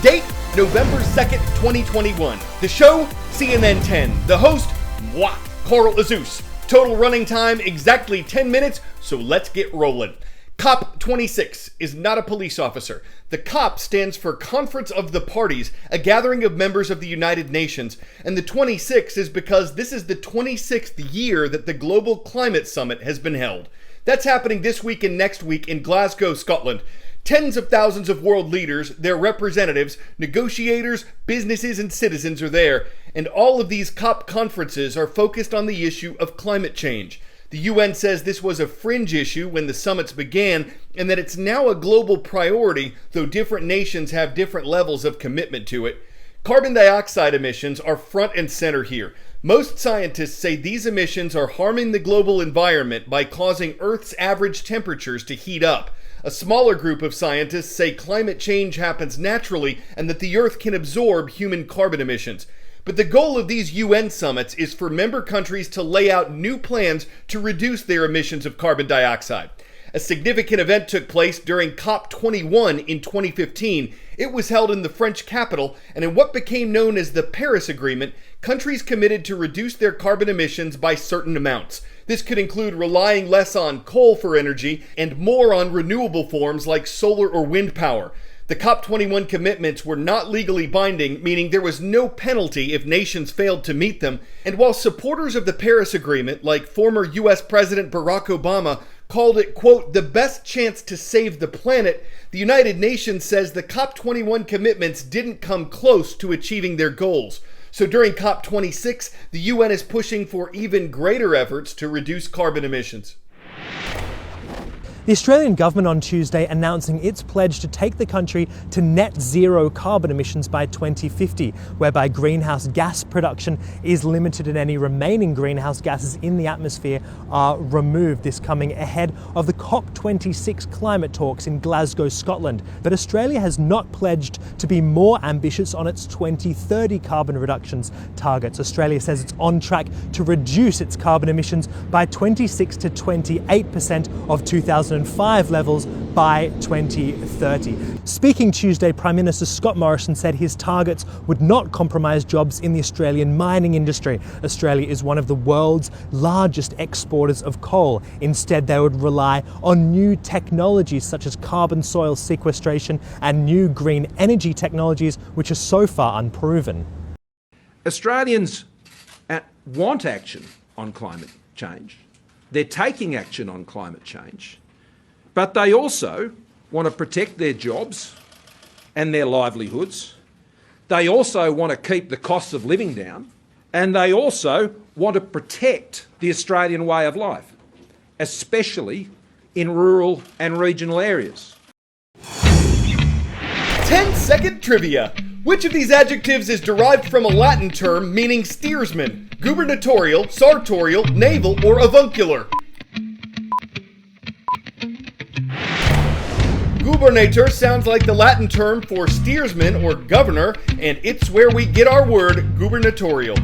Date, November 2nd, 2021. The show, CNN 10. The host, moi, Carl Azus. Total running time, exactly 10 minutes, so let's get rolling. COP 26 is not a police officer. The COP stands for Conference of the Parties, a gathering of members of the United Nations. And the 26 is because this is the 26th year that the Global Climate Summit has been held. That's happening this week and next week in Glasgow, Scotland. Tens of thousands of world leaders, their representatives, negotiators, businesses, and citizens are there. And all of these COP conferences are focused on the issue of climate change. The UN says this was a fringe issue when the summits began, and that it's now a global priority, though different nations have different levels of commitment to it. Carbon dioxide emissions are front and center here. Most scientists say these emissions are harming the global environment by causing Earth's average temperatures to heat up. A smaller group of scientists say climate change happens naturally and that the Earth can absorb human carbon emissions. But the goal of these UN summits is for member countries to lay out new plans to reduce their emissions of carbon dioxide. A significant event took place during COP21 in 2015. It was held in the French capital, and in what became known as the Paris Agreement, countries committed to reduce their carbon emissions by certain amounts. This could include relying less on coal for energy and more on renewable forms like solar or wind power. The COP21 commitments were not legally binding, meaning there was no penalty if nations failed to meet them. And while supporters of the Paris Agreement, like former US President Barack Obama, called it, quote, the best chance to save the planet, the United Nations says the COP21 commitments didn't come close to achieving their goals. So during COP26, the UN is pushing for even greater efforts to reduce carbon emissions. The Australian government on Tuesday announcing its pledge to take the country to net zero carbon emissions by 2050, whereby greenhouse gas production is limited and any remaining greenhouse gases in the atmosphere are removed. This coming ahead of the COP26 climate talks in Glasgow, Scotland. But Australia has not pledged to be more ambitious on its 2030 carbon reductions targets. Australia says it's on track to reduce its carbon emissions by 26 to 28% of 2005 levels by 2030. Speaking Tuesday, Prime Minister Scott Morrison said his targets would not compromise jobs in the Australian mining industry. Australia is one of the world's largest exporters of coal. Instead, they would rely on new technologies such as carbon soil sequestration and new green energy technologies, which are so far unproven. Australians want action on climate change. They're taking action on climate change. But they also want to protect their jobs and their livelihoods. They also want to keep the costs of living down. And they also want to protect the Australian way of life, especially in rural and regional areas. 10-second trivia. Which of these adjectives is derived from a Latin term meaning steersman? Gubernatorial, sartorial, naval, or avuncular? Gubernator sounds like the Latin term for steersman or governor, and it's where we get our word gubernatorial.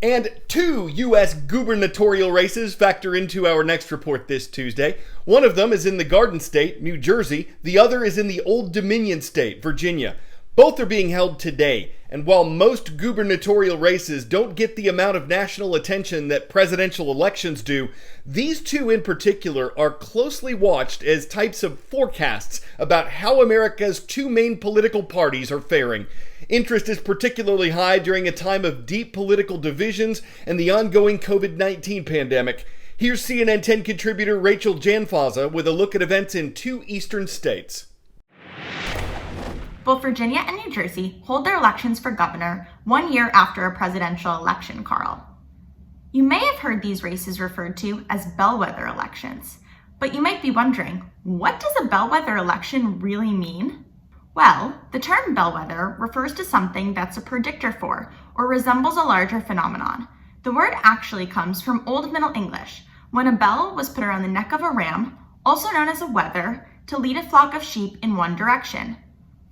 And 2 U.S. gubernatorial races factor into our next report this Tuesday. One of them is in the Garden State, New Jersey. The other is in the Old Dominion State, Virginia. Both are being held today, and while most gubernatorial races don't get the amount of national attention that presidential elections do, these two in particular are closely watched as types of forecasts about how America's two main political parties are faring. Interest is particularly high during a time of deep political divisions and the ongoing COVID-19 pandemic. Here's CNN 10 contributor Rachel Janfaza with a look at events in 2 eastern states. Both Virginia and New Jersey hold their elections for governor 1 year after a presidential election, Carl. You may have heard these races referred to as bellwether elections, but you might be wondering, what does a bellwether election really mean? Well, the term bellwether refers to something that's a predictor for or resembles a larger phenomenon. The word actually comes from Old Middle English, when a bell was put around the neck of a ram, also known as a wether, to lead a flock of sheep in one direction.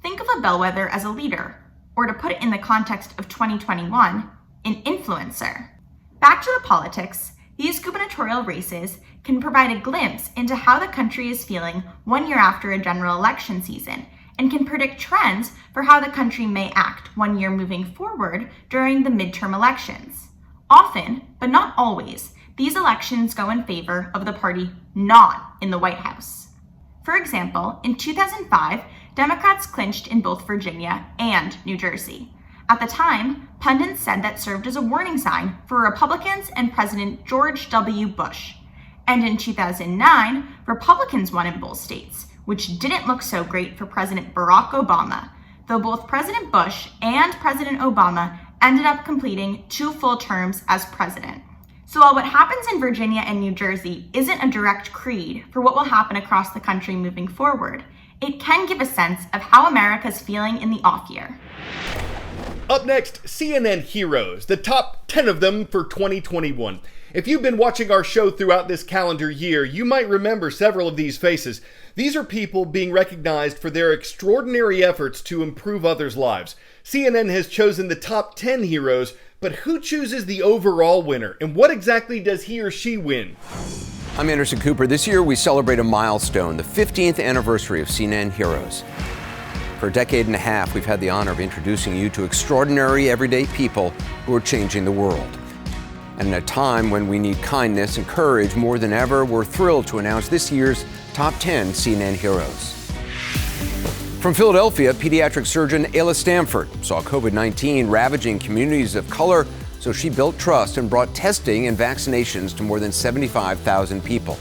Think of a bellwether as a leader, or to put it in the context of 2021, an influencer. Back to the politics, these gubernatorial races can provide a glimpse into how the country is feeling 1 year after a general election season, and can predict trends for how the country may act 1 year moving forward during the midterm elections. Often, but not always, these elections go in favor of the party not in the White House. For example, in 2005, Democrats clinched in both Virginia and New Jersey. At the time, pundits said that served as a warning sign for Republicans and President George W. Bush. And in 2009, Republicans won in both states, which didn't look so great for President Barack Obama, though both President Bush and President Obama ended up completing 2 full terms as president. So while what happens in Virginia and New Jersey isn't a direct creed for what will happen across the country moving forward, it can give a sense of how America's feeling in the off year. Up next, CNN heroes, the top 10 of them for 2021. If you've been watching our show throughout this calendar year, you might remember several of these faces. These are people being recognized for their extraordinary efforts to improve others' lives. CNN has chosen the top 10 heroes, but who chooses the overall winner? And what exactly does he or she win? I'm Anderson Cooper. This year we celebrate a milestone, the 15th anniversary of CNN Heroes. For a decade and a half, we've had the honor of introducing you to extraordinary everyday people who are changing the world. And in a time when we need kindness and courage more than ever, we're thrilled to announce this year's top 10 CNN heroes. From Philadelphia, pediatric surgeon Ayla Stanford saw COVID-19 ravaging communities of color, so she built trust and brought testing and vaccinations to more than 75,000 people.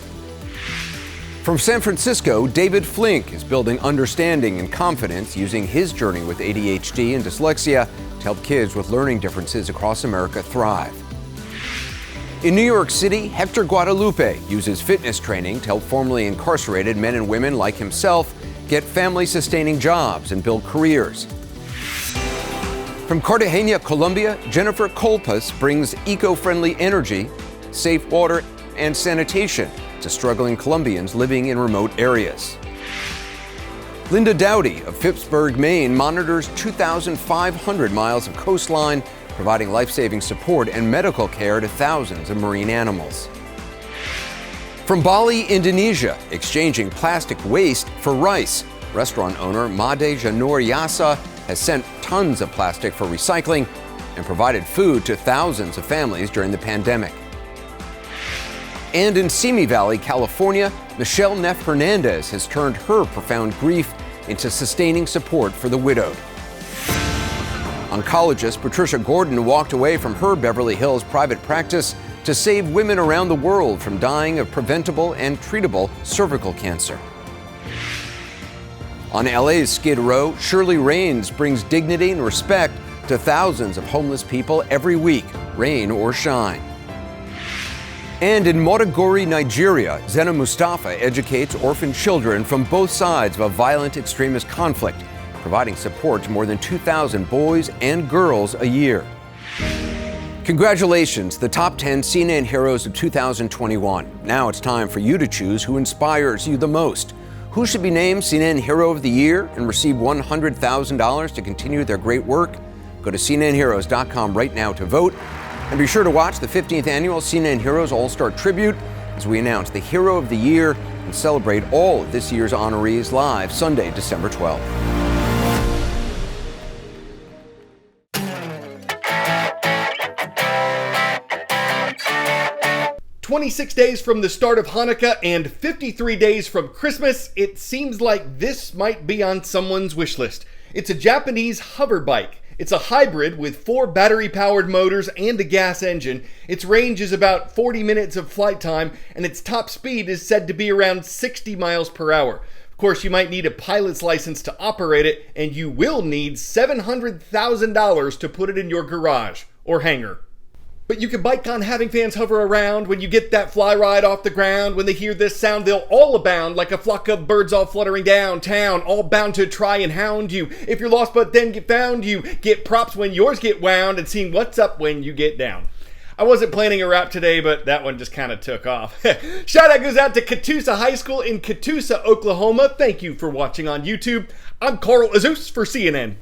From San Francisco, David Flink is building understanding and confidence using his journey with ADHD and dyslexia to help kids with learning differences across America thrive. In New York City, Hector Guadalupe uses fitness training to help formerly incarcerated men and women like himself get family-sustaining jobs and build careers. From Cartagena, Colombia, Jennifer Colpas brings eco-friendly energy, safe water, and sanitation to struggling Colombians living in remote areas. Linda Dowdy of Phippsburg, Maine monitors 2,500 miles of coastline, providing life-saving support and medical care to thousands of marine animals. From Bali, Indonesia, exchanging plastic waste for rice, restaurant owner Made Janur Yasa has sent tons of plastic for recycling and provided food to thousands of families during the pandemic. And in Simi Valley, California, Michelle Neff Hernandez has turned her profound grief into sustaining support for the widowed. Oncologist Patricia Gordon walked away from her Beverly Hills private practice to save women around the world from dying of preventable and treatable cervical cancer. On LA's Skid Row, Shirley Raines brings dignity and respect to thousands of homeless people every week, rain or shine. And in Morogoro, Nigeria, Zena Mustafa educates orphan children from both sides of a violent extremist conflict, providing support to more than 2,000 boys and girls a year. Congratulations, the top 10 CNN heroes of 2021. Now it's time for you to choose who inspires you the most. Who should be named CNN Hero of the Year and receive $100,000 to continue their great work? Go to CNNHeroes.com right now to vote. And be sure to watch the 15th annual CNN Heroes All-Star Tribute as we announce the Hero of the Year and celebrate all of this year's honorees live Sunday, December 12th. 26 days from the start of Hanukkah and 53 days from Christmas, it seems like this might be on someone's wish list. It's a Japanese hover bike. It's a hybrid with 4 battery-powered motors and a gas engine. Its range is about 40 minutes of flight time, and its top speed is said to be around 60 miles per hour. Of course, you might need a pilot's license to operate it, and you will need $700,000 to put it in your garage or hangar. But you can BikeCon having fans hover around. When you get that fly ride off the ground, when they hear this sound, they'll all abound like a flock of birds all fluttering downtown, all bound to try and hound you. If you're lost but then get found, you get props when yours get wound and seeing what's up when you get down. I wasn't planning a rap today, but that one just kind of took off. Shout out goes out to Catoosa High School in Catoosa, Oklahoma. Thank you for watching on YouTube. I'm Carl Azus for CNN.